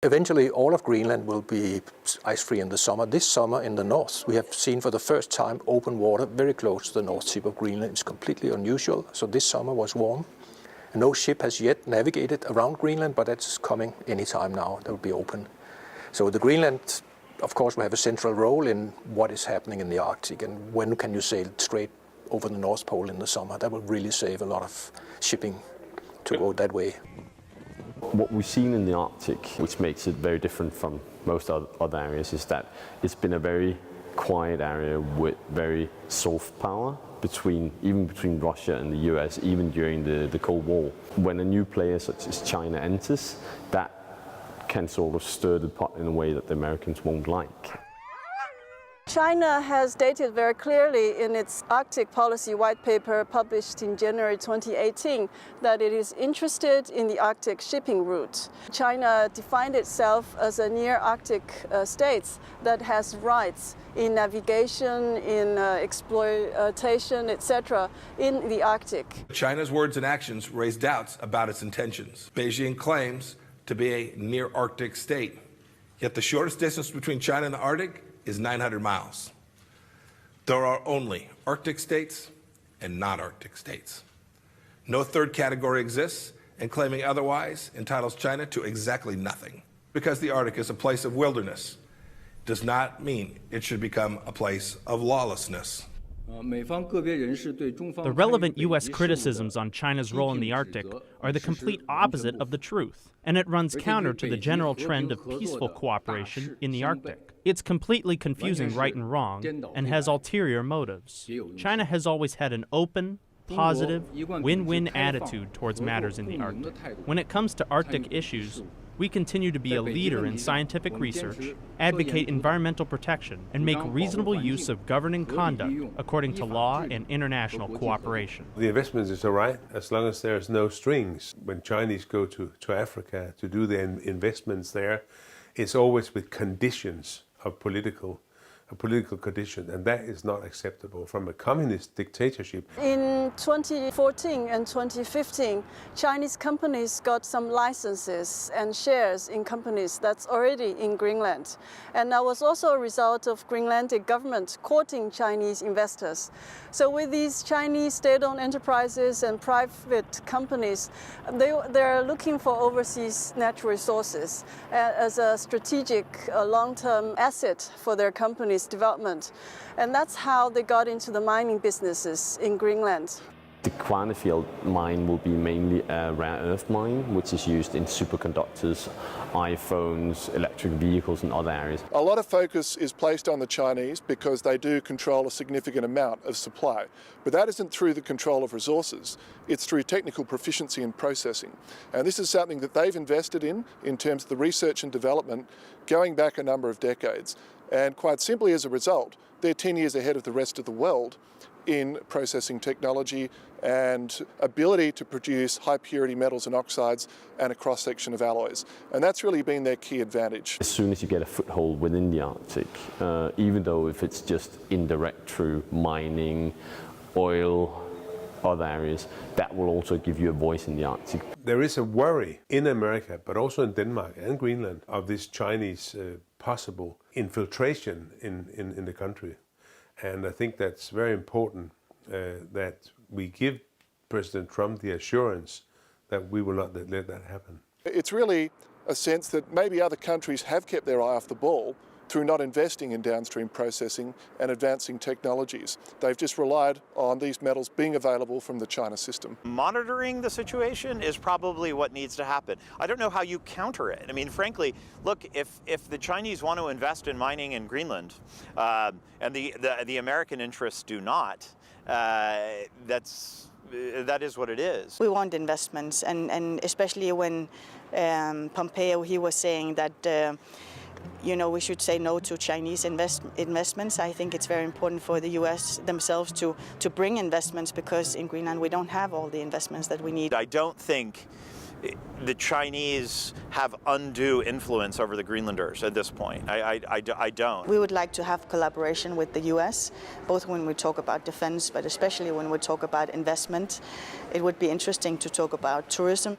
Eventually, all of Greenland will be ice-free in the summer. This summer in the north, we have seen for the first time open water very close to the north tip of Greenland. It's completely unusual. So this summer was warm. No ship has yet navigated around Greenland, but that's coming anytime now. That will be open. So the Greenland, of course, will have a central role in what is happening in the Arctic and when can you sail straight over the North Pole in the summer. That will really save a lot of shipping to go that way. What we've seen in the Arctic, which makes it very different from most other areas, is that it's been a very quiet area with very soft power even between Russia and the US, even during the Cold War. When a new player such as China enters, that can sort of stir the pot in a way that the Americans won't like. China has stated very clearly in its Arctic policy white paper published in January 2018 that it is interested in the Arctic shipping route. China defined itself as a near Arctic state that has rights in navigation, in exploitation, etc. in the Arctic. China's words and actions raise doubts about its intentions. Beijing claims to be a near Arctic state, yet the shortest distance between China and the Arctic is 900 miles. There are only Arctic states and non-Arctic states. No third category exists, and claiming otherwise entitles China to exactly nothing. Because the Arctic is a place of wilderness does not mean it should become a place of lawlessness. The relevant U.S. criticisms on China's role in the Arctic are the complete opposite of the truth, and it runs counter to the general trend of peaceful cooperation in the Arctic. It's completely confusing right and wrong and has ulterior motives. China has always had an open, positive, win-win attitude towards matters in the Arctic. When it comes to Arctic issues, we continue to be a leader in scientific research, advocate environmental protection, and make reasonable use of governing conduct according to law and international cooperation. The investment is all right as long as there's no strings. When Chinese go to Africa to do their investments there, it's always with conditions of political condition, and that is not acceptable from a communist dictatorship. In 2014 and 2015, Chinese companies got some licenses and shares in companies that's already in Greenland. And that was also a result of Greenlandic government courting Chinese investors. So with these Chinese state-owned enterprises and private companies, they're looking for overseas natural resources as a strategic long-term asset for their companies' development. And that's how they got into the mining businesses in Greenland. The Kvanefjeld mine will be mainly a rare earth mine, which is used in superconductors, iPhones, electric vehicles and other areas. A lot of focus is placed on the Chinese because they do control a significant amount of supply. But that isn't through the control of resources, it's through technical proficiency in processing. And this is something that they've invested in terms of the research and development going back a number of decades. And quite simply as a result, they're 10 years ahead of the rest of the world in processing technology and ability to produce high purity metals and oxides and a cross-section of alloys. And that's really been their key advantage. As soon as you get a foothold within the Arctic, even though if it's just indirect through mining, oil, other areas, that will also give you a voice in the Arctic. There is a worry in America, but also in Denmark and Greenland, of this Chinese possible infiltration in the country. And I think that's very important that we give President Trump the assurance that we will not let that happen. It's really a sense that maybe other countries have kept their eye off the ball through not investing in downstream processing and advancing technologies. They've just relied on these metals being available from the China system. Monitoring the situation is probably what needs to happen. I don't know how you counter it. I mean, frankly, look, if the Chinese want to invest in mining in Greenland and the American interests do not, that is what it is. We want investments, and especially when Pompeo, he was saying that we should say no to Chinese investments. I think it's very important for the U.S. themselves to bring investments, because in Greenland we don't have all the investments that we need. I don't think the Chinese have undue influence over the Greenlanders at this point. I don't. We would like to have collaboration with the U.S., both when we talk about defense, but especially when we talk about investment. It would be interesting to talk about tourism.